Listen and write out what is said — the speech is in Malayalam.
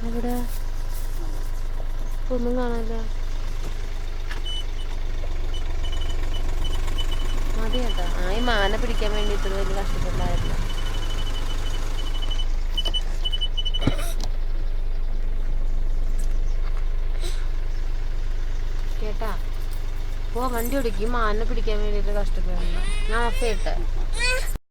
അവിടെ ഒന്നും കാണാനില്ല. മതി കേട്ടാ. ഈ മാന പിടിക്കാൻ വേണ്ടി ഇത്ര വലിയ കഷ്ടപ്പെട്ടായിരുന്നു. കേട്ടാ, പോ വണ്ടി ഓടിക്കും. ഈ മാനിനെ പിടിക്കാൻ വേണ്ടിയിട്ട് കഷ്ടപ്പെടണ്ട. ഞാൻ ഓഫ് ചെയ്യട്ടെ.